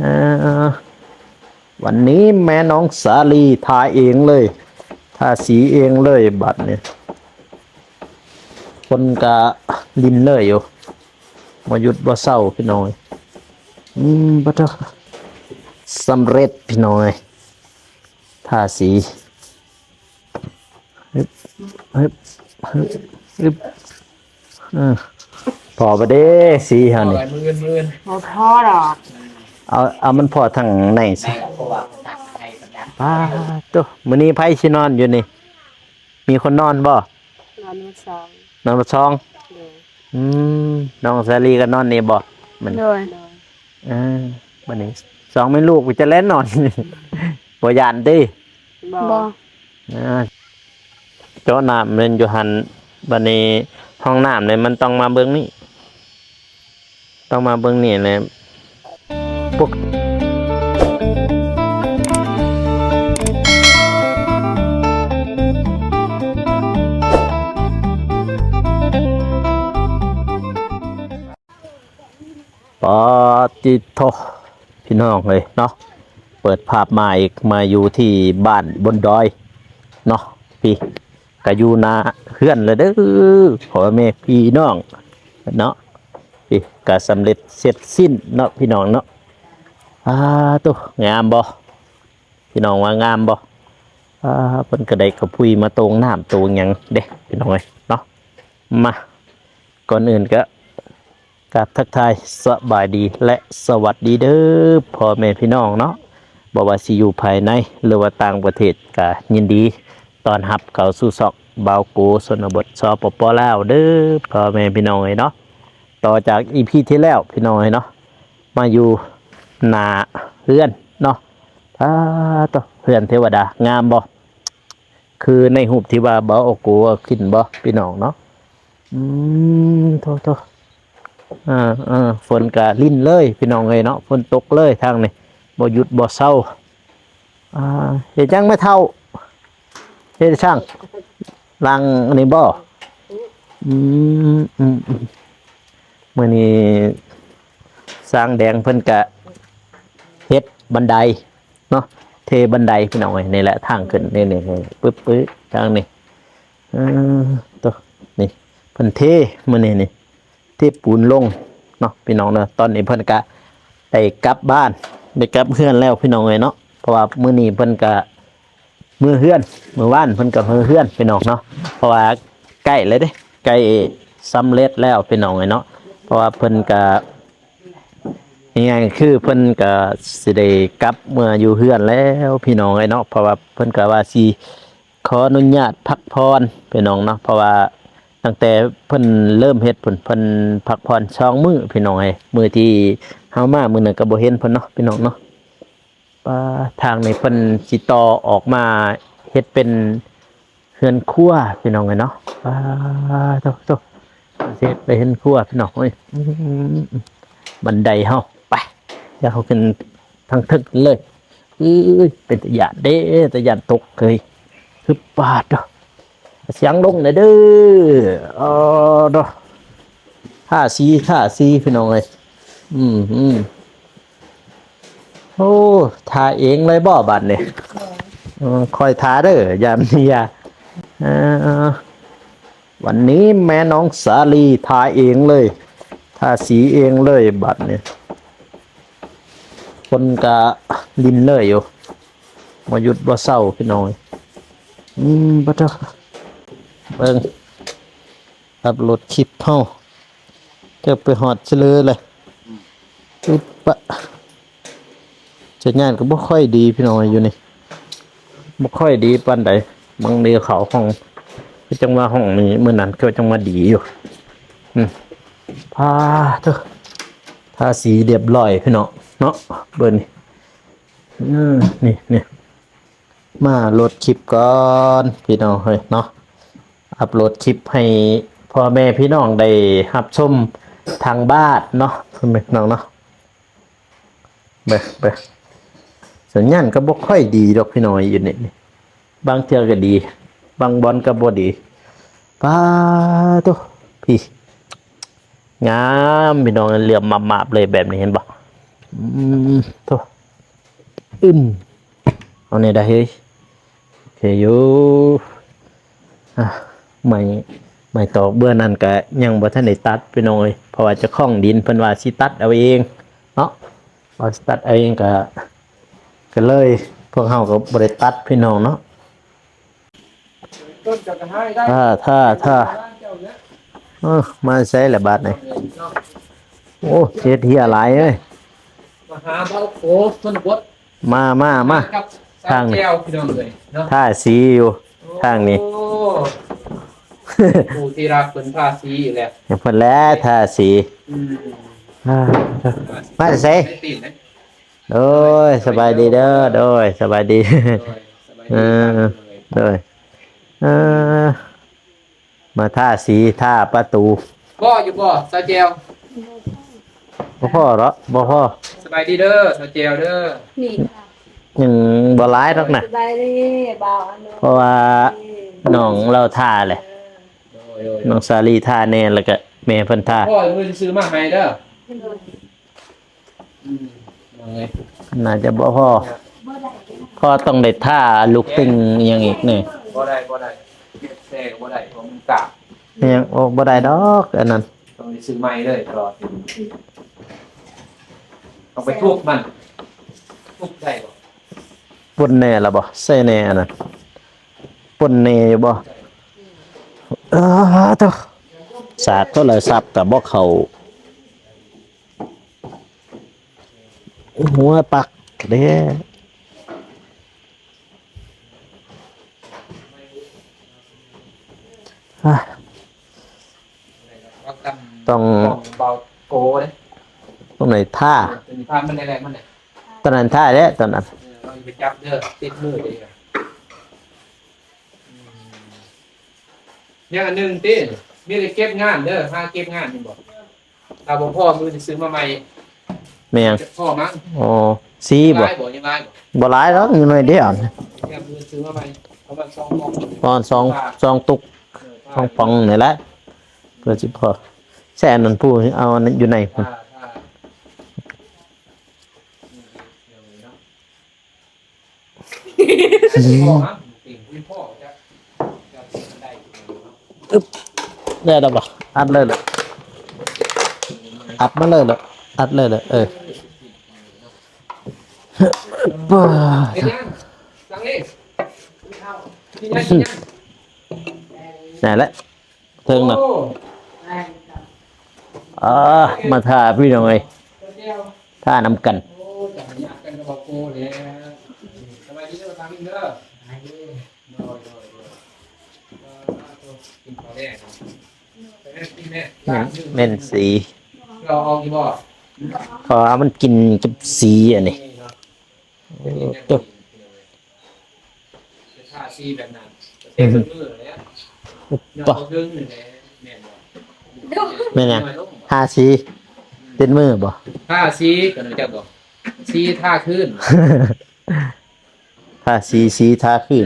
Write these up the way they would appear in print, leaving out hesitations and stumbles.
อ่าวันนี้แม่น้องสาลีทาเองเลยทาสีเองเลยบัดเนี่ยคนกะลินเลยอยู่มาหยุดบ่เศร้าพี่น้อยบัดเถอะสำเร็จพี่น้อยทาสีฮึบฮึบฮึบฮึบพอประเด้สีเฮานี่ โอ้พ่อหรอก เอามันพอทางไหนสิป้าตัวมื้อนี้ไผสินอนอยู่นี่มีคนนอนบ่นอนมือสอง นอนบ่ซอง โดยอืมน้องสาลีก็นอนนี่บ่มัน โดย บัดนี้สองแม่ลูกจะเล่นนอน บ่ย่านติบ่อ่าเจ้าน้ำมันอยู่หันบัดนี้ห้องน้ำเนี่ยมันต้องมาเบิ่งนี่ต้องมาเบิ่งนี่แหละพวกปอติโทพี่น้องเลยเนาะเปิดภาพมาอีกมาอยู่ที่บ้านบนดอยเนาะพี่ก็อยู่นาเฮือนเลยเด้อพ่อแม่พี่น้องเนาะพี่ก็สำเร็จเสร็จสิ้นเนาะพี่น้องเนาะตัวงามบ่พี่น้องว่างามบ่เพิ่นก็ได้กระพุ้ยมาตรงน้ำตรงหยังเด้พี่น้องเอ้ยเนาะมาก่อนอื่นก็กราบทักทายสบายดีและสวัสดีเด้อพ่อแม่พี่น้องเนาะบ่ว่าสิอยู่ภายในหรือว่าต่างประเทศก็ยินดีต้อนรับเข้าสู่ซอกบาวโกชนบทสปปลาวเด้อพ่อแม่พี่น้องเอ้ยเนาะต่อจากอีพีที่แล้วพี่น้องเอ้ยเนาะมาอยู่หน้าเฮือนเนาะต่อเฮือนเทวดางามบ่คือในรูปที่ว่าบ่โอโกขึ้นบ่พี่น้องเนาะโทฝนกะลิ้นเลยพี่น้องเอ้ยเนาะฝนตกเลยทางนี้บ่หยุดบ่เศร้าเฮ็ดจังไม่เท่าเฮ็ดช่างล้างอันนี้บ่มื้อนี้สร้างแดงเพิ่นกะเฮ็ดบันไดเนาะเทบันไดพี่น้องเอ้ยนี่แหละทางขึ้นนี่ๆปึ๊บทางนี้ตัวนี่เพิ่นเทมื้อนี้นี่ที่ปูนลงเนาะพี่น้องเนาะตอนนี้เพิ่นก็ได้กลับบ้านได้กลับเฮือนแล้วพี่น้องเอ้ยเนาะเพราะว่ามื้อนี้เพิ่นก็มื้อเฮือนมื้อวานเพิ่นก็มื้อเฮือนพี่น้องเนาะเพราะว่าใกล้เลยเด้ใกล้สำเร็จแล้วพี่น้องเอ้ยเนาะเพราะว่าเพิ่นก็ง่ายๆคือเพิ่นก็สิได้กลับเมื่ออยู่เฮือนแล้วพี่น้องเอ้ยเนาะเพราะว่าเพิ่นก็ว่าสิขออนุญาตพักผ่อนพี่น้องเนาะเพราะว่าตั้งแต่เพิ่นเริ่มเฮ็ดเพิ่นพักผ่อน2มื้อพี่น้องเอ้ยมื้อที่เฮามามื้อนั้นก็บ่เห็นเพิ่นเนาะพี่น้องเนาะทางนี้เพิ่นสิต่อออกมาเฮ็ดเป็นเรือนครัวพี่น้องเอ้ยเนาะโตเฮ็ดไปเรือนครัวพี่น้องเอ้ยบันไดเฮาไปเดี๋ยวเฮาขึ้นทางทึกเลยเป็นตะยานเด้ตะยานตกเลยคือปาดเนาะเสียงลงเลยเด้อดอท่าซีพี่น้องเลยโอ้ทาเองเลยบ่บัดเนี่ยคอยทาเด้อยามนี้ยาวันนี้แม่น้องสาลีทาเองเลยทาสีเองเลยบัดเนี่ยคนกะลินเลยอยู่มาหยุดบ่เศร้าพี่น้องบัดเถอะเบิ่งอัปโหลดคลิปเฮาเก็บไปฮอดเฉลยเลยปะจะงานก็บ่ค่อยดีพี่น้องอยู่นี่บ่ค่อยดีปานใดบางเดียวเขาห้องคือจังว่าห้องนี้มื้อนั้นก็จังว่าดีอยู่พาเถอะทาสีเรียบร้อยพี่น้องเนาะเบิ่งนี่มาโหลดคลิปก่อนพี่น้องเฮ้ยเนาะอัปโหลดคลิปให้พ่อแม่พี่น้องได้รับชมทางบ้านเนาะพี่น้องเนาะเบิ่งสัญญาณก็บ่ค่อยดีดอกพี่น้องอยู่นี่บางเทื่อก็ดีบางบอนก็บ่ดีป้าตัวพี่งามพี่น้องเหลื่อมมาบๆเลยแบบนี้เห็นบ่ โตเอาเนี่ยได้เฮ้ยโอเคอยู่อ่ะไม่ไม่ตอกเบื้อนั่นก็ยังบ่ทันได้ตัดไปหน่อยเพราะว่าเจะคล้าของดินเพิ่นว่าสิตัดเอาเองเนาะว่าสิตัดเอาเองก็เลยพวกเฮาก็บ่ได้ตัดพี่น้องเนาะถ้ามาใช้ละบาทนี่โอ้เฮ็ดเหียหลายเอ้ย มาหาเบาโคชนบท มา กับสาวแก้วพี่น้องเลยเนาะ ท่าสีอยู่ทางนี้ โอ้ผู้ที่รักเป็นภาษีอยู่แล้ว เพิ่นแล้วท่าสี อืม อ่ามาใส่ ได้ตีนนะ โอ้ยสบายดีเด้อโดยสบายดี โดยสบาย เอ ดี อโดยเออมาท่าสีท่าประตู บ่อยู่บ่สาวแก้ว บ่พ่อเหรอบ่พ่อ สบายดีเด้อสาวแก้วเด้อ นี่ค่ะ ยังบ่ร้ายหรอกนะ สบายดีบ่าวอันนู้น เพราะว่าน้องเราท่าแหละ โดยโดย น้องสาลีท่าแน่แล้วก็แม่เพิ่นท่า พ่อมือซื้อมาให้เด้ออืมว่าไง น่าจะบ่พ่อพ่อต้องได้ท่าลูกติงอหยังอีกนี่ บ่ได้แซ่บ่ได้เพราะมันกะ ยังโอ้บ่ได้ดอกอันนั้น ต้องได้ซื้อใหม่เลยตลอดต้องไปทุบมันทุบได้บ่ ป่นแน่ละบ่ใส่แน่อันนั้นป่นแน่อยู่บ่เจ้าสากโทรศัพท์ก็บ่เข้าหัวปักเด้อ่ะ ต้อง เบาโกเลย ตรงไหนท่า เป็นภาพมันแรงๆมันเนี่ย ตอนนั้นท่าเด้ตอนนั้น เราไปจับเด้อติดมือเลยเนี่ยอันหนึ่งติมีอะไรเก็บงานเด้อห้าเก็บงานนี่บอกเราบอกพ่อมือซื้อมาใหม่ แม่ง พ่อมั้ง อ๋อสีบ่ ร้ายบอกยังไงบอก บ่หลายดอกอยู่หน่อยเดียว เนี่ยมือซื้อมาใหม่เขาบอก2ปอง ตอนสองตุกสองปองนี่แหละเพื่อสิพอแซ่นั่นผู้เอาอันนั้นอยู่ในพุ่น พ่อมั้งติ่งคุณพ่อจะได้ ได้แล้วบ่อัดเลยเหรออัดมาเลยเหรออัดเลยเหรอบ้า เห็นยังสังเลกินยังกินยัง ไหนละเทิงน่ะ โอ้ มาท่าพี่น้องเอ้ย เดียว ท่าน้ำกัน โอ้จับยากกันกับบอกโก้เลยสบายดีเด้อทางนี้เด้อโดยกินข้าวแดงไปกินแม่ เม่นสี เราเอากี่บ่ เพราะว่ามันกินกับสีอันนี้ ตัวท่าซีแบบนั้นเต็มมือเลยเนี่ย ป่ะ ดึงเลยแม่บอก แม่นยังท่าสีเต้นมือบ่ ท่าซีกันจะบอกซีท่าขึ้น ท่าสีท่าขึ้น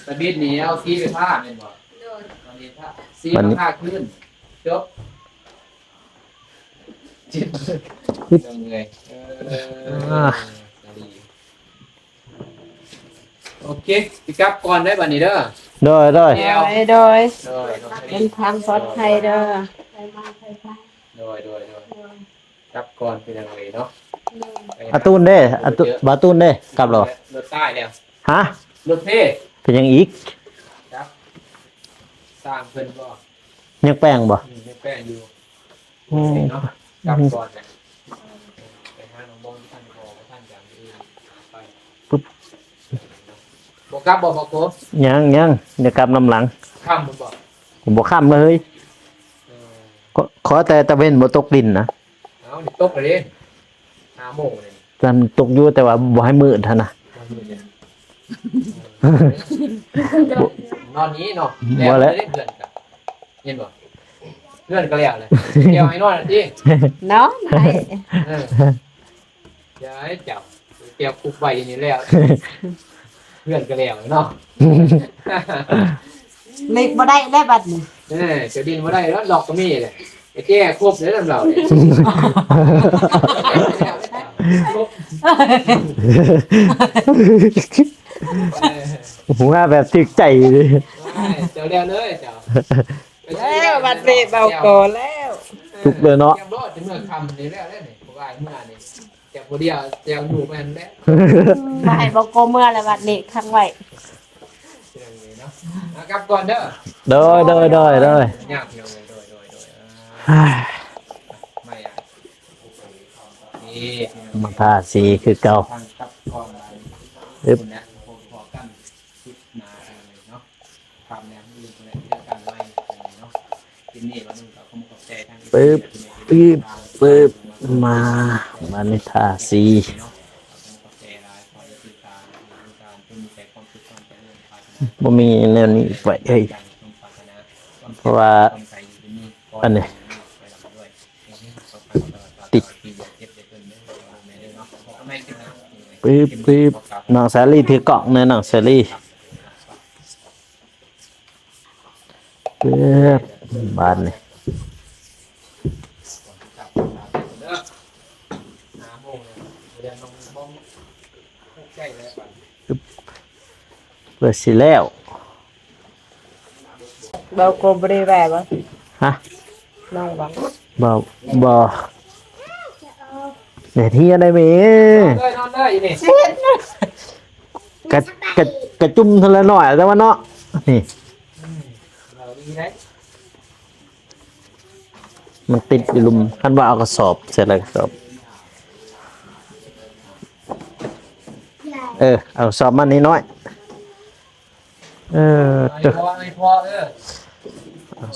สบิดนี้เอาซีไปท่าแม่บอกตอนนี้ท่าซีมาท่าขึ้นจบจิตยังไงโอเคพี่กับก่อนได้บัดนี้เด้อ โดย โดย โดย เป็นทางปลอดภัยเด้อ โดยกับก่อนเป็นยังไงเนาะ อาตูนเด้บาตูนเด้กลับเหรอ รถใต้แล้ว ฮะ รถเพ่ เป็นยังอีก ครับสร้างเพิ่นก็ ยังแป้งบ่ ไม่แป้งอยู่ อืม เนาะกลับก่อนเนี่ยไปหาน้องบงท่านพอท่านอย่างอื่นไปบอกกลับบอกโก ยังเดี๋ยวกลับน้ำหลัง ข้ามบอก ผมบ่ข้ามเลยขอแต่ตะเว้นบ่ตกดินนะ เอาดิตกเลย5 โมงเลย จันตกอยู่แต่ว่าบ่ให้มืดท่านนะ นอนนี้เนาะแล้วเลยเพื่อนกันเห็นบ่เพื่อนก็แล้วเลยเกี่ยวให้นอนสิ เนาะไหน อย่าให้จับเกี่ยวคุกไว้อย่างนี้แล้วเพื่อนก็แล้วเนาะ ไม่บ่ได้ได้บัดนี้ เสียดินมาได้แล้วหลอกก็มีเลยไอ้แก้ครบเลยลำเราเนี่ย หัวแบบถึกใจเลย เดี๋ยวเร็วเลยเดี๋ยว แล้วบัดนี้เบาโกแล้ว ทุกเลยเนาะ เตรียมรถจะเมื่อคำนี่แล้วนี่พวกไอ้เมื่อนี่เดี๋ยวพอเดียวเตรียมหนูไปหันแล้ว มาให้เบาโกเมื่อแล้วบัดนี้ทั้งไว้ เตรียมเลยเนาะกลับก่อนเด้อ โดย ยากเดียวเลยโดยไม่อ่ะนี่ มาทาสีคือเก่า ทางกลับก่อน อึ๊บ นะพอกันคิดมาเลยเนาะทำแนวอื่นอะไรที่กันไว้เนาะกินนี่มาดูกับข้อมูลกับใจทาง ปึ๊บมาในทาสีบ่มีแนวนี้ไว้เฮ้ยเพราะว่าอันนี้ติดปึ๊บน้องสาลีถือกล่องเนยน้องสาลีปึ๊บบานนี่เปิดสิแล้ว เบาโกบ่ได้แว่บ่ ฮะ น้องหวัง บ่เดี๋ยวที่อะไรไหม นอนเลยนี่ กระกระกระจุ่มเท่าละหน่อยแต่ว่าเนาะนี่ เราดีได้ มันติดอยู่ลุมคันว่าเอากระสอบเสร็จแล้วกระสอบเอากระสอบมานิดน้อยตึก ไม่พอ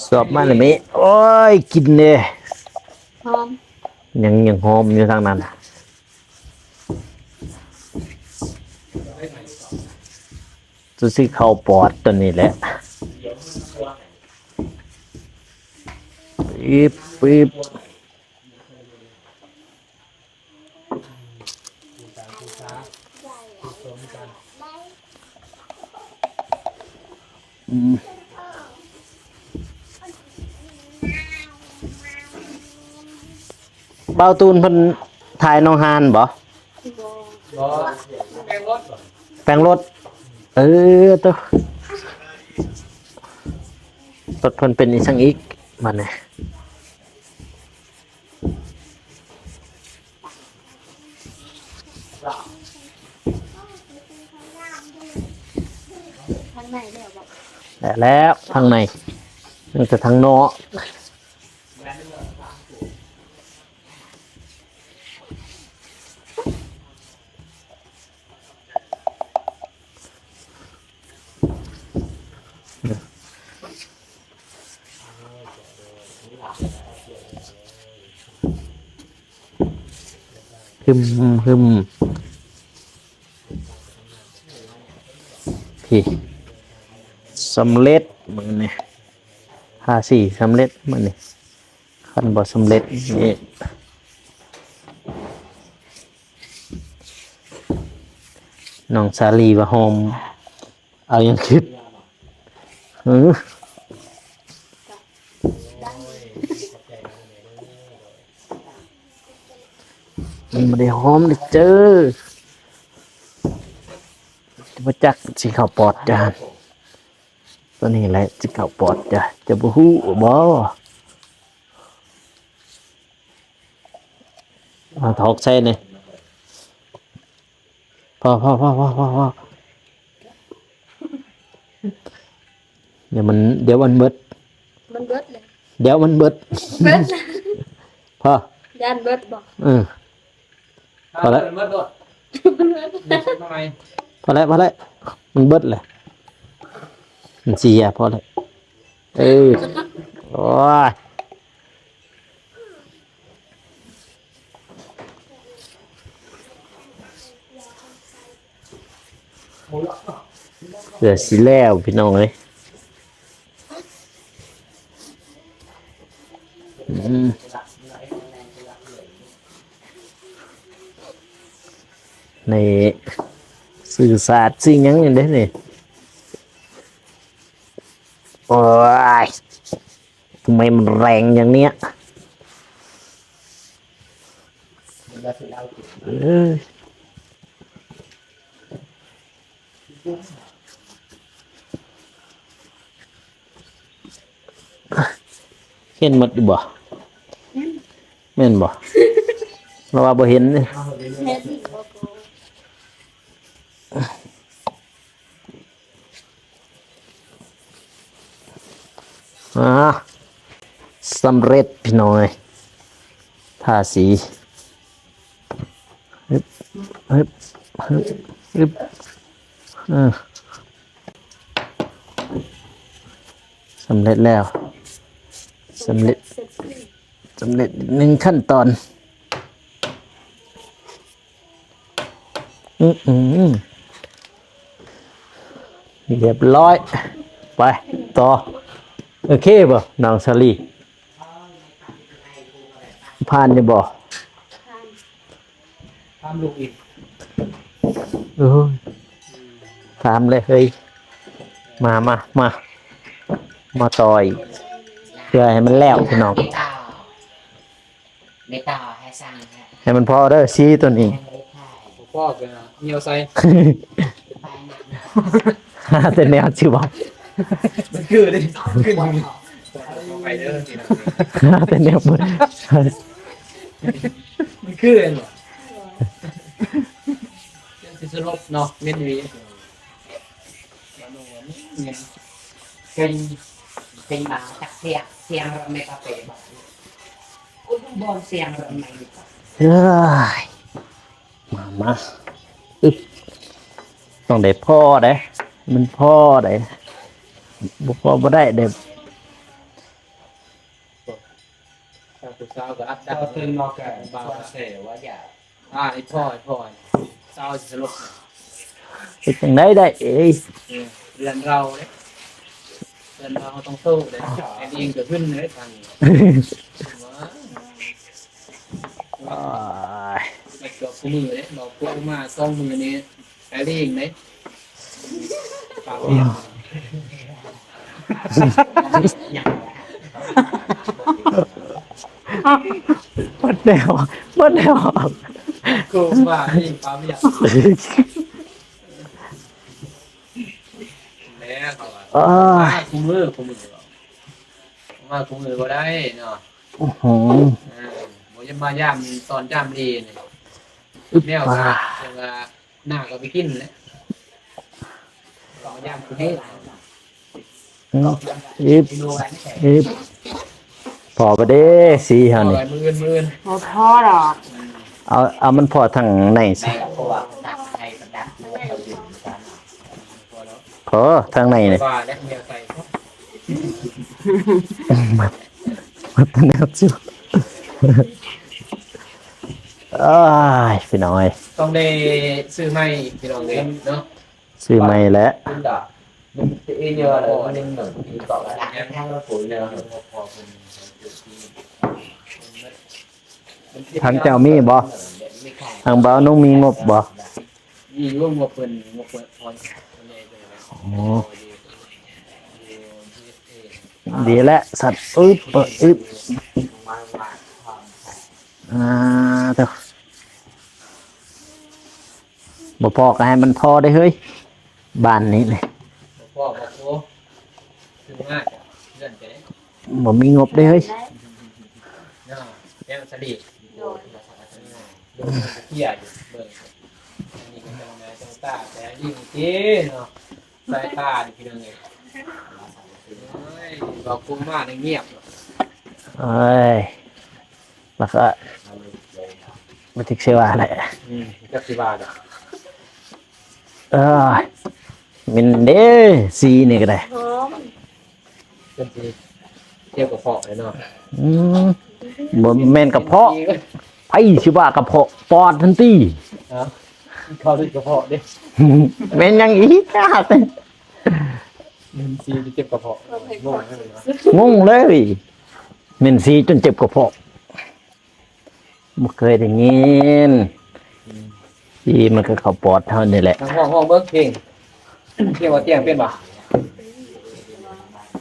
สอบมาเลยมิโอ้ยกินเลย หอม ยังหอมอยู่ทางนั้นตัวสิเข้าปอดตัวนี้แหละปีบเบาตูนเพิ่นถ่ายน้องฮานบ่ รอแกงรถ แปลงรถตัวรถเพิ่นเป็นอีสังอีกมันนี่ ข้างในแล้วบ่ แล้วทางในมันจะทางนอกฮึมพี่สำเร็จมันนี่54สำเร็จมันนี่คันบ่สำเร็จนี่น้องสาลีว่าโฮมเอายังคิดมันไม่ได้หอมเลยเจอมาจักสิเข้าปอดจ้าตัวนี้แหละสิเข้าปอดจ้ะจะบ่ฮู้บ่เอาถอกใส่นี่พอเดี๋ยวมันเบิด มันเบิดเลย เดี๋ยวมันเบิด เบิด พอย่ านเบิดบ่ พอแล้วเมื่อตัวทำไม พอแล้วมันเบิดเลยมันเสียพอแล้วโอ้ยเหลือสิแล้วพี่น้องเลยในสื่อสารสิ่งยังอย่างนี้นี่โอ้ยทำไมมันแรงอย่างเนี้ย เห็นหมดอยู่บ่แม่นบ่เราว่าบ่เห็นนี่ แม่ที่โกโก้สำเร็จพี่น้อยทาสีฮึบฮึบฮึบฮึบสำเร็จแล้วสำเร็จ เซ็กซี่ สำเร็จหนึ่งขั้นตอนเรียบร้อย ไป ต่อ โอเคบ่น้องซาลีผ่านอยู่บ่ ทาน ตามลูกอีก เออถามเลยเฮ้ย มาต่อยเพื่อให้มันแล้วพี่น้อง ไม่ต่อให้สั่งฮะ ให้มันพอเด้อซีตัวนี้ ไม่ได้ถ่าย พ่อกันนะเหนียวใส่ ไปนะ หาแต่แนวสิบ่ มันคือดิขึ้นไปเด้อทีนะ หาแต่แนวมัน มันคือเหรอสิสลบเนาะเม็ดวีเป็นเป็นบ่าวจากเสียงรถไม่กาเฟ่บอกคุณบอลเสียงรถไม่ดีกว่า เฮ้ยมาอึ๊บต้องได้พ่อได้มันพ่อได้บ่พอบ่ได้เด้ ผู้สาวก็อัดดั เรา บ ตื่นมาแก่บ่าวเสียว่าอย่า ไอ้พ่อสาวสิสลบ เฮ็ดจังไดได้เอ้ย เรือนเราเนี่ยเรือนเราต้องสู้เลยไอ้เองเกิดขึ้นเลยทางนี้ อ้าย ไปเกือบคู่มือเลยบอกพวกมาต้องมือนี้ไอ้เองเลยปากเปียก อย่าง บ่แนวบ่แนว กูมาเองปากเปียกแล้วเขาว่า อ้าย คู่มือมาคู่มือก็ได้เนาะ โอ้โห บ่จะมาย่ำตอนย่ำดีเนี่ย อึบ แนว มา ว่าหน้าก็ไปกินเลยย่ำคือให้ อีบ ดูอะไรไม่ใช่ อีบพอบ่เด้สีเฮานี่ มือ โอ้พ่อหรอก เอามันพอทางในสิ ในพวกตักไทยประดับเนื้อเราอยู่กัน พอทางในนี่ ว่าและเมียใส่ มันแนวจิ๋วอ้ายพี่น้อย ต้องได้ซื้อไม้พี่น้องเลยเนาะ ซื้อใหม่แล้ว คุณดอกมันจะเยอะเลยมันหนึ่งปีต่อระดับแค่เราปุ๋ยเลย ทางเจ้ามีบ่ ไม่ขาย ทางบ่าวนุ่งมีงบบ่ มีร่วมงบเพิ่นพร โอ้ดีแล้วสัตว์อึบอึบ มาว่าความ เด้อบ่พอก็ให้มันพอได้เฮ้ยบ้านนี้นี่ พ่อบอกโอ้ซื้อง่ายเลื่อนไป บ่มีงบได้เฮ้ย เนาะแก้วสลี โดน ดูเที่ยอยู่เบิ่งอันนี้ก็จังไงจังตาแต่ยิ่งเจ้เนาะสายตาดิพี่น้องเลยบอกกูมากเงียบ เอ้ยแล้วก็บ่ติกเชื่อว่าแหละ จักสิบาทอ่ะ เอ้ยมินเด้สีนี่ก็ได้ หอม เป็นที่เกี่ยวกับเพาะเลยเนาะ อืมบ่แม่นกระเพาะไผสิว่ากระเพาะปอดทันที เขาด้วยกระเพาะดิ แม่นยังอีกอ่ะ มันซีจะเก็บกระเพาะงงให้เลยเนาะ งงเลยแม่นสีจนเจ็บกระเพาะบ่เคยได้ยินสีมันก็เข้าปอดเท่านี้แหละ ทางห้องเบิ้งเพลงเที่ยวว่าเตียงเป็นป่ะ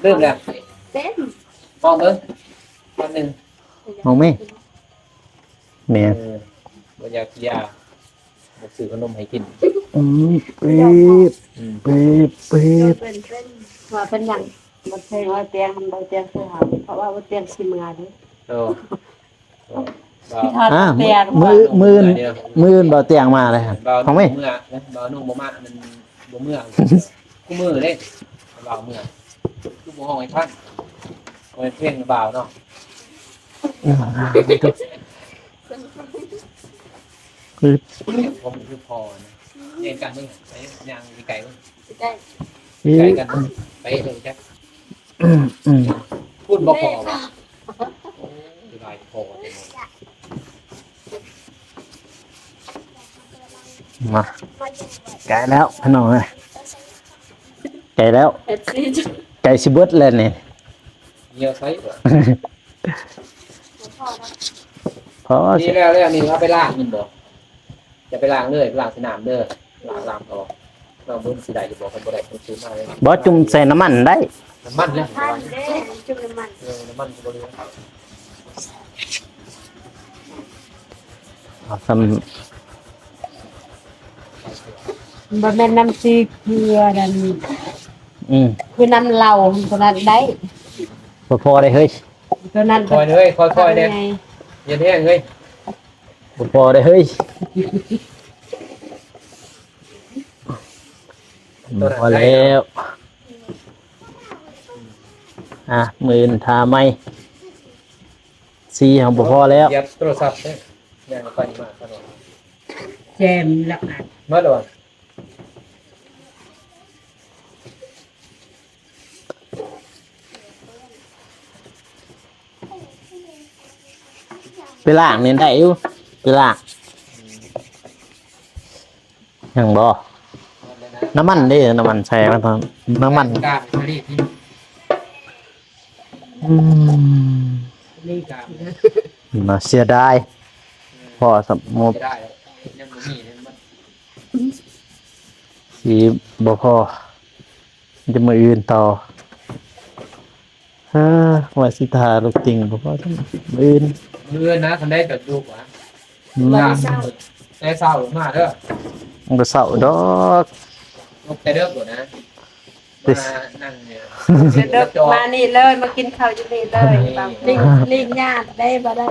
เริ่มแล้ว เต้น ห้องเบิ้งวันหนึ่ง มองไหมแม่น บรรยากาศยาบอกซื้อขนมให้กิน ปี๊บปี๊บปี๊บ เป็นว่าเป็นอย่างมันใช่ว่าเตียงมันบ่เตียงคือหาเพราะว่าเตียงสิมือดิ โอ้ ทอด อ่า เตียง มือเบาเตียงมาเลยครับ เบา ของไหม เมื่อเบานุ่งบ่มากมันบ่เมื่อกูมือเลยเบาเมื่อกูบ่ห้องไอ้ท่านโอ้ยเพ่งเบาเนาะผมคือพอนะเรียนกันมึงไปย่างไกลมึง ได้ ไกลกันไปเลยจ้ะพูดบ่พอว่ะคือลายพอจัง มาไก่แล้วพี่น้องเลยไก่แล้ว เอ็ดซี่จุด ไก่ชิเบิดเลยเนี่ย เยี่ยวไซส์ว่ะ เพราะ นี่แล้วนี่เราไปล้างมันบ่จะไปล้างเลยล้างสนามเด้อล้างต่อเราเบิ่งสิได้หรือบ่คนบ่ได้คนซื้อมาเลย บอจุ่มใส่น้ำมันได้ น้ำมันเนี่ย ท่านเด้จุ่มน้ำมัน น้ำมันบ่เหลือ เอาท บ่แม่นน้ำซีเกลือนั่น ำ คือน้ำเหล้าตัวนั้นได้ พอได้เฮ้ย ตัวนั้น ค่อยเด้อค่อยๆเด้ออย่าแห้งเฮ้ย พอได้เฮ้ยพอแล้วมือนทาไหมซีของพอแล้ว เดี๋ยวโทรศัพท์เด้อย่างไปมาตลอด แจมละอัด มาโดน ไปล้างเนี่ยได้อยู่ไปล้างยังบ่น้ำมันเด้น้ำมันใส่มาตอนน้ำมัน กล้าไปรีบนี่ นี่กล้า มาเสียดายพอสมมติ จะได้แล้วยังบ่มีเลยมัน สีบ่พอจะมาอื่นต่อว่าสิทาลูกติ่งบ่พอต้องมื้ออื่น เมื่อนะคันได้จดดูกว่า บ่ได้เศร้า ได้เศร้ามาเด้อ มันก็เศร้าดอก ลกแต่เด้อก่อนนะมานั่งเนี่ย เด็กมานี่เลยมากินข้าวอยู่นี่เลยลิงญาติได้บ่ได้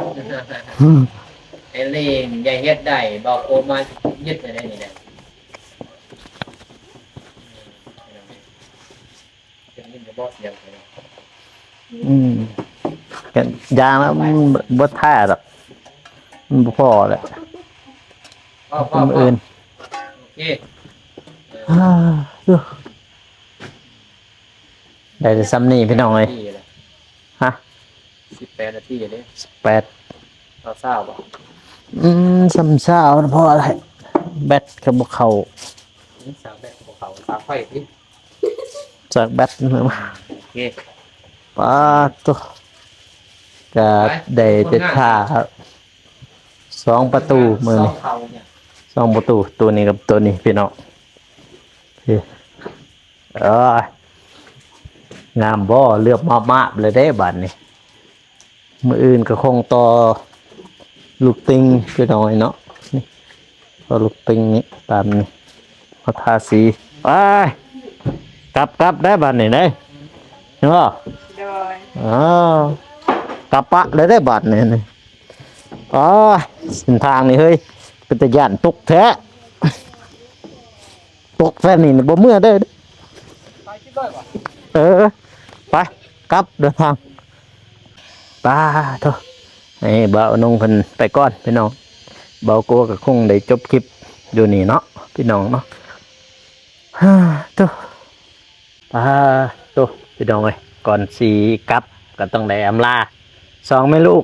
ไอ้เลงใหญ่เฮ็ดได้บอกโอมายึดได้นี่แหละเป็นยินกับบอสยังไง กันยางแล้วมันบ่ท่าดอกมันบ่พอแหละ พ่อ มื้ออื่น โอเค ได้แต่ซ้ำนี่พี่น้องเอ้ยฮะ 18 นาทีเด้ 8 เราเศร้าบ่ ซ้ำเช้าพออะไรแบตก็บ่เข้า สาวแบบของเขาสาวไฟที่ จากแบตมา โอเค ป้าตัวก็ได้แต่ท่า2 ประตูมื้อนี้ เขาเนี่ย 2 ประตูตัวนี้กับตัวนี้พี่น้องงามบ่เลือกมาบเลยได้บัดนี้มื้ออื่นก็คงต่อลูกติงพี่น้องเนาะนี่ต่อลูกติงนี้ตามนี้มาทาสีไปกลับได้บัดนี้เด้เนาะ โดย กลับปะเลยได้บัดนี่เส้นทางนี่เฮ้ยเป็นตะย่านตกแท้ตกแท้นี่บ่เมื่อได้ ไปคิดด้วยว่ะ ไปกลับเดินทางป้าเถอะนี่เบานุ่งเพิ่นไปก่อนพี่น้องเบาโก้ก็คงได้จบคลิปอยู่นี่เนาะพี่น้องเนาะเถอะป้าเถอะพี่น้องเอ้ยก่อนสีกลับก็ต้องได้อำลา2แม่ลูก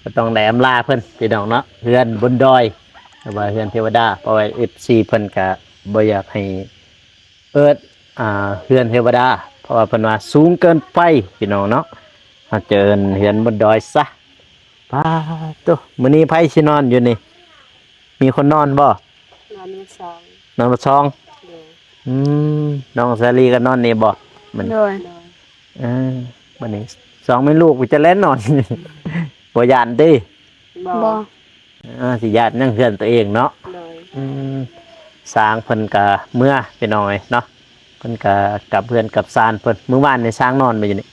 ก็ต้องได้อำลาเพิ่นพี่น้องเนาะเฮือนบนดอยว่าเฮือนเทวดาเพราะว่า FC เพิ่นก็บ่อยากให้เอิ้นเฮือนเทวดาเพราะว่าเพิ่นว่าสูงเกินไปพี่น้องเนาะมาเจอเฮือนบนดอยซะป้าตัวมื้อนี้ไผสินอนอยู่นี่มีคนนอนบ่ นอนมื้อสอง นอนบ่ซองน้องสาลีก็นอนนี่บ่มัน โดย วันนี้2แม่ลูกจะเล่นนอน บ่ย่านติ บ่ สิย่านนั่งเฮือนตัวเองเนาะ โดย สร้างเพิ่นก็เมื่อไปหน่อยเนาะเพิ่นก็กลับเพื่อนกลับซานเพิ่นมื้อวานนี่สร้างนอนไปอยู่นี่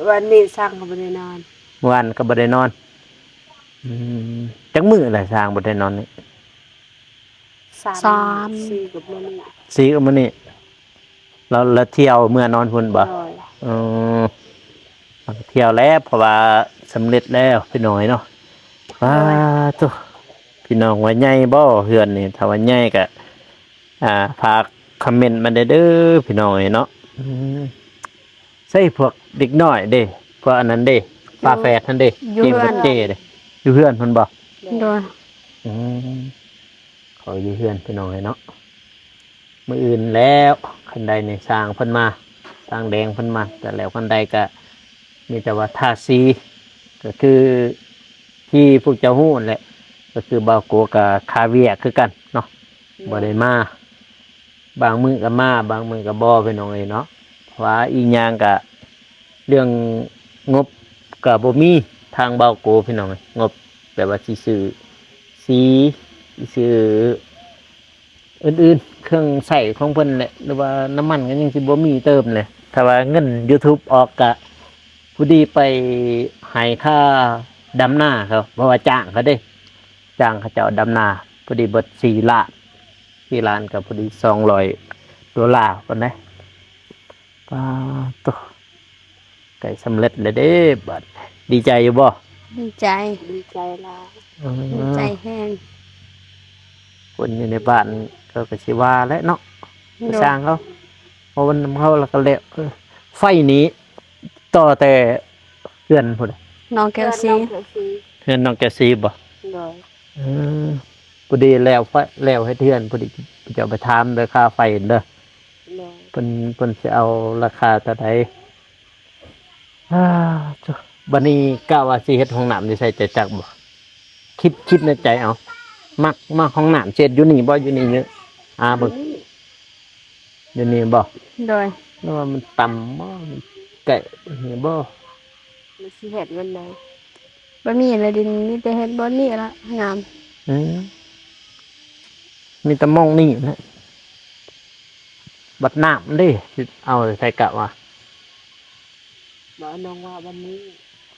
วันนี้สร้างก็บ่ได้นอน มื้อวานก็บ่ได้นอนจักมื้อแหละสร้างบ่ได้นอนนี่ 4กับมื้อนี้ สีก็มื้อนี้เราเที่ยวเมื่อนอนพุ่นบ่ โดย เออเที่ยวแล้วเพราะว่าสำเร็จแล้วพี่น้อยเนาะว้าตุพี่น้องว่าใหญ่บ่เฮือนนี่ถ้าว่าใหญ่ก็ฝากคอมเมนต์มาได้เด้อพี่น้อยเนาะใส่พวกเด็กน้อยเด้พวกอันนั้นเด้ฝาแฝดนั่นเด้เจมส์กับเจเด้อยู่เฮือนเพิ่นบ่ โดย อืมเขาอยู่เฮือนพี่น้อยเนาะมื้ออื่นแล้วคันใดนี่สร้างเพิ่นมาสร้างแดงเพิ่นมาแต่แล้วคันใดก็มีแต่ว่าทาสีก็คือที่พวกเจ้าฮู้นั่นแหละก็คือบาวโกกับคาเวียคือกันเนาะบ่ได้มาบางมื้อก็มาบางมื้อก็บ่พี่น้องเอ้ยเนาะเพราะว่าอีกอย่างก็เรื่องงบก็บ่มีทางบาวโกพี่น้องเอ้ยงบแบบว่าสิซื้อสีซื้ออื่นๆเครื่องใช้ของเพิ่นแหละหรือว่าน้ำมันก็ยังสิบ่มีเติมเลยถ้าว่าเงิน YouTube ออกก็ผู้ดีไปให้ค่าดำหน้าเขาเพราะว่าจ้างเขาเด้จ้างเขาเจ้าดำนาพอดีเบิด4 ล้านกับพอดี$200คนนะป้าตัวไก่สำเร็จเลยเด้บัดดีใจอยู่บ่ ดีใจหลายดีใจแฮง คนอยู่ในบ้านก็สิว่าและเนาะไปสร้างเขาเพราะวันนำเขาแล้วก็แล้วไฟนี้ต่อแต่เพื่อนพุ่น น้องแก้วซี เพื่อนน้องแกซีบ่ โดย พอดีแล้วไฟแล้วให้เพื่อนพอดีจะเอาไปถามเด้อค่าไฟเด้อ โดย เพิ่นสิเอาราคาเท่าใดจ้ะบัดนี้กะว่าสิเฮ็ดห้องน้ำสิใส่ใจจักบ่คิดในใจเอามักห้องน้ำเช็ดอยู่นี่บ่อยู่นี่เยอะเบิ่งอยู่นี่บ่ โดย แล้วว่ามันต่ำบ่มันไกะนี่บ่ มันสิเฮ็ดวันใดบ่มีแล้วดินมีแต่เฮ็ดบ่นี่ละงาม อืมมีแต่มองนี่นะบัดน้ำเด้สิเอาใส่กะว่า บ่น้องว่าวันนี้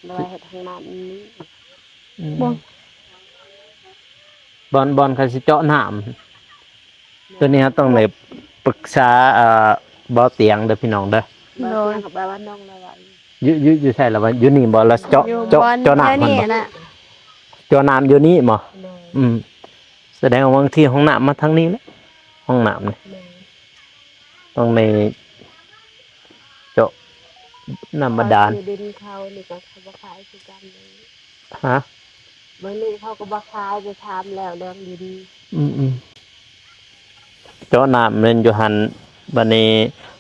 เราเฮ็ดทางน้ำนี้ บ่บอลเขาสิเจาะน้ำตัวนี้ครับต้องเลยปรึกษาบ่อเตียงเด้อพี่น้องเด้อ โดยกับว่าน้องเราว่า อยู่ใช่แล้วว่าอยู่นี่บ่แล้วเจาะ อยู่ เจาะ บ่อน เจาะน้ำมัน นี่ บ่ น่ะ เจาะน้ำอยู่นี่บ่ โดย แสดงว่าบางทีห้องน้ำมาทางนี้แหละห้องน้ำนี่ต้องในเจาะน้ำบาดาล ดินเขานี่ก็เขาบ่ขายคือกันเลย ฮะ มื้อนี้เขาก็บ่ขายไปถามแล้วเรื่องดิน เจาะน้ำมันอยู่หันบัดนี้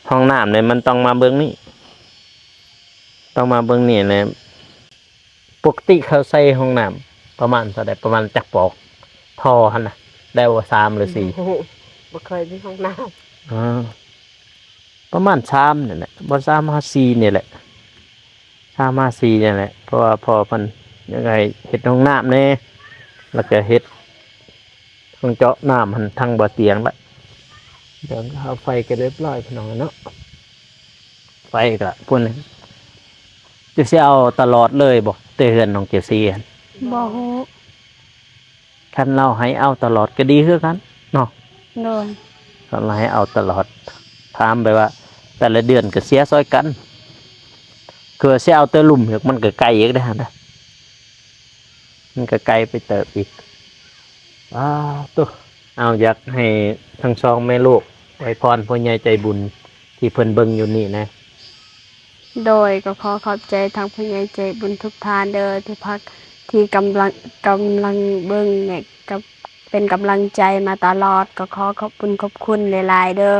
ห้องน้ำเนี่ยมันต้องมาเบิ่งนี่ต้องมาเบิ่งนี่เลยปกติเขาใส่ห้องน้ำประมาณเท่าใดประมาณจักปอกท่อหั่นน่ะได้ว่า3หรือ4 บ่เคยมีห้องน้ำ ประมาณ3นี่แหละบ่3 5 4นี่แหละ3 5 4นี่แหละเพราะว่าพอเพิ่นยังไงเฮ็ดห้องน้ำแน่แล้วก็เฮ็ดห้องเจาะน้ำหันทางบ่อเตียงละเดี๋ยวเอาไฟก็เรียบร้อยพี่น้องเนาะไฟก็พุ่นเลยจะสิเอาตลอดเลยบ่เตเฮือนน้องเกซี่หั่น บ่ฮู้ คันเราให้เอาตลอดก็ดีคือกันเนาะ โดย คันเราให้เอาตลอดถามไปว่า แต่ละเดือนก็เสียซอยกันคือสิเอาแต่ลุ่มเหือกมันก็ไกลอีกได้อหั่นนะมันก็ไกลไปเติบอีกตัวเอาอยากให้ทั้งสองแม่ลูกไว้พรพ่อใหญ่ใจบุญที่เพิ่นเบิ่งอยู่นี่นะ โดยก็ขอขอบใจทางผู้ใหญ่ใจบุญทุกทานเด้อที่พักที่กำลังเบิ่งเนี่ยกับเป็นกำลังใจมาตลอดก็ขอขอบคุณหลายๆเด้อ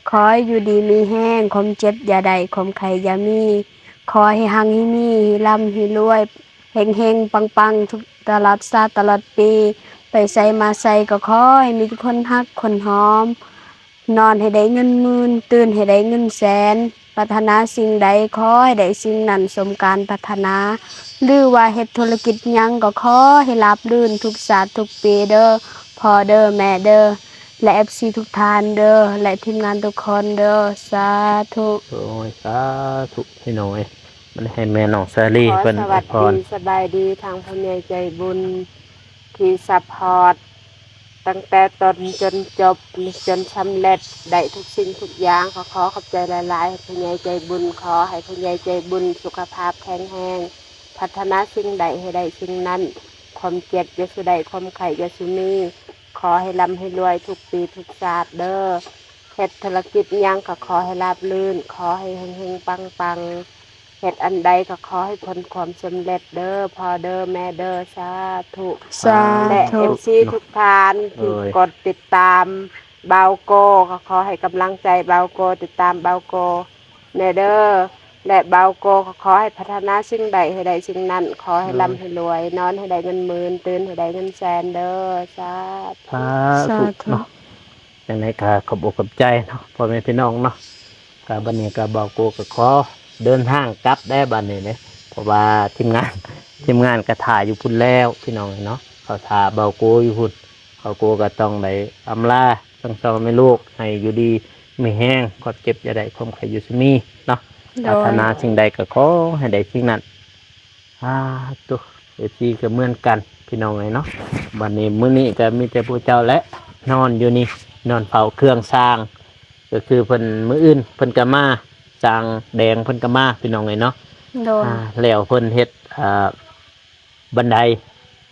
ขอให้อยู่ดีมีแห้งความเจ็บอย่าใดความไข้อย่ามีขอให้หังให้มีให้ร่ำให้รวยเฮงๆปังๆทุกตลอดชาติตลอดปีไปใส่มาใส่ก็ขอให้มีคนฮักคนหอมนอนให้ได้เงินหมื่นตื่นให้ได้เงินแสนปรารถนาสิ่งใดขอให้ได้สิ่งนั้นสมการปรารถนาหรือว่าเฮ็ดธุรกิจหยังก็ขอให้ราบรื่นทุกศาสตร์ทุกปีเด้อพ่อเด้อแม่เด้อ และ FC ทุกท่านเด้อและทีมงานทุกคนเด้อสาธุ โอ้ยสาธุพี่น้องเอ้ยมันให้แม่น้องซาลี ขอ เพิ่น ส อ วั ว ส ยพ ดี ร สบายดีทางผู้ใหญ่ใจบุญที่ซัพพอร์ตตั้งแต่ต้นจนจบจนสำเร็จได้ทุกสิ่งทุกอย่างขอขอบใจหลายๆให้ผู้ใหญ่ใจบุญขอให้ผู้ใหญ่ใจบุญสุขภาพแข็งแรงพัฒนาสิ่งใดให้ได้สิ่งนั้นความเจ็บอย่าสุใดความไข่อย่าสุมีขอให้ร่ำให้รวยทุกปีทุกศาสตร์เด้อเฮ็ดธุรกิจหยังก็ขอให้ราบรื่นขอให้เฮงๆปังๆ เฮ็ดอันใดก็ขอให้ผลความสำเร็จเด้อพ่อเด้อแม่เด้อสาธุ สาธุ และ FC ทุกท่านที่ เอ้ย กดติดตามเบาโกก็ขอให้กำลังใจเบาโกติดตามเบาโกแม่เด้อและเบาโกก็ขอให้พัฒนาสิ่งใดให้ได้สิ่งนั้น ขอให้ร่ำให้รวย นอนให้ได้เงินหมื่นตื่นให้ได้เงินแสนเด้อสาธุ สาธุเนาะจังไดก็ขอบอกขอบใจเนาะพ่อแม่พี่น้องเนาะก็บัดนี้ก็บอกกูก็ขอเดินทางกลับได้บัดนี้เด้เพราะว่าทีมงานก็ถ่ายอยู่พุ่นแล้วพี่น้องเนาะเขาถ่าเบาโกอยู่พุ่นเขาโกก็ต้องได้อำลาทั้งสองแม่ลูกให้อยู่ดีไม่แห้งความเจ็บอย่าได้ความไข้อยู่ซุมีเนาะ โด ปรารถ ย นาสิ่งใดก็ขอให้ได้สิ่งนั้นตัวเอซีก็เหมือนกันพี่น้องเลยเนาะวันนี้มื้อนี้ก็มีแต่ผู้เจ้าและนอนอยู่นี่นอนเฝ้าเครื่องสร้าง ก็คือเพิ่นมื้ออื่นเพิ่นก็มาสร้างแดงเพิ่นก็มาพี่น้องเลยเนาะ โดย แล้วเพิ่นเฮ็ดบันได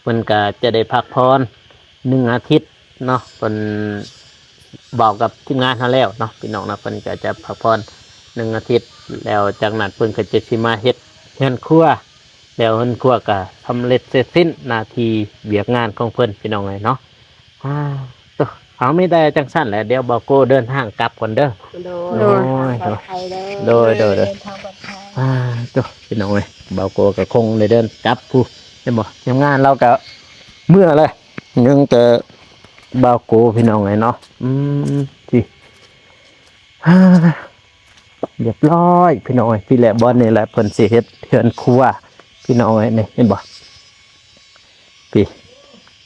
เพิ่นก็จะได้พักผ่อน1 อาทิตย์เนาะเพิ่นบอกกับทีมงานเขาแล้วเนาะพี่น้องนะเพิ่นก็จะพักผ่อน1 อาทิตย์แล้วจากนั้นเพิ่นก็จะสิมาเฮ็ดเฮือนครัวแล้วเฮือนครัวก็สำเร็จเสร็จสิ้นหน้าที่เวียกงานของเพิ่นพี่น้องเลยเนาะตัวเอาไม่ได้จังสั้นแหละเดี๋ยวบอกโก้เดินทางกลับก่อนเด้อ โด โด ย ย ปลอดภัยเด้อ โดย เดินทางปลอดภัย ตัวพี่น้องเลยเบาโกก็คงเลยเดินกลับผู้เห็นบ่ทำงานเราก็เมื่อเลยยังแต่เบาโกพี่น้องเลยเนาะที่เรียบร้อยพี่น้องเอ้ยพี่แหละบอลนี่แหละเพิ่นสิเฮ็ดเฮือนครัวพี่น้องเอ้ยนี่เห็นบ่พี่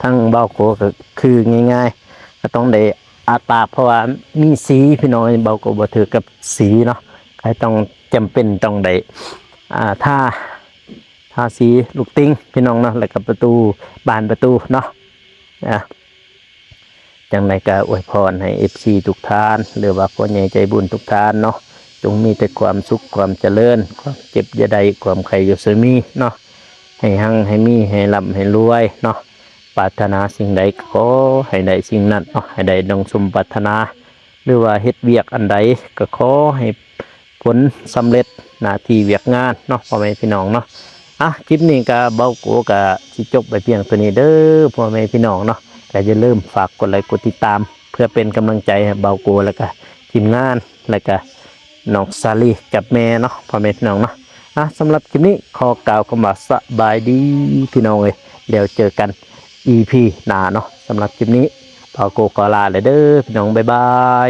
ทั้งเบาโกก็คือง่ายๆก็ต้องได้อาตาเพราะว่ามีสีพี่น้องเอ้ยเบาโกบ่ถือกับสีเนาะใครต้องจำเป็นต้องได้ถ้าสีลูกติ้งพี่น้องเนาะแล้วก็ประตูบานประตูเนาะจังไดก็อวยพรให้ FC ทุกท่านหรือว่าผู้ใหญ่ใจบุญทุกท่านเนาะจงมีแต่ความสุขความเจริญความเจ็บอย่าได้ความไข้อย่าซึมีเนาะให้หั่งให้มีให้ร่ำให้รวยเนาะปรารถนาสิ่งใดก็ขอให้ได้สิ่งนั้นเนาะให้ได้ดังสมปรารถนาหรือว่าเฮ็ดเวียกอันใดก็ขอให้ผลสำเร็จหน้าที่เวียกงานเนาะพ่อแม่พี่น้องเนาะคลิปนี้ก็เบาโกก็สิจบไปเพียงเท่านี้เด้อพ่อแม่พี่น้องเนาะก็อย่าลืมฝากกดไลค์กดติดตามเพื่อเป็นกำลังใจให้เบาโกแล้วก็ทีมงานแล้วก็น้องซาลีกับแม่เนาะพ่อแม่พี่น้องเนาะสำหรับคลิปนี้ขอกล่าวคำว่าสบายดีพี่น้องเลยเดี๋ยวเจอกัน EP หน้าเนาะสำหรับคลิปนี้เบาโกขอลาเลยเด้อพี่น้องบ๊ายบาย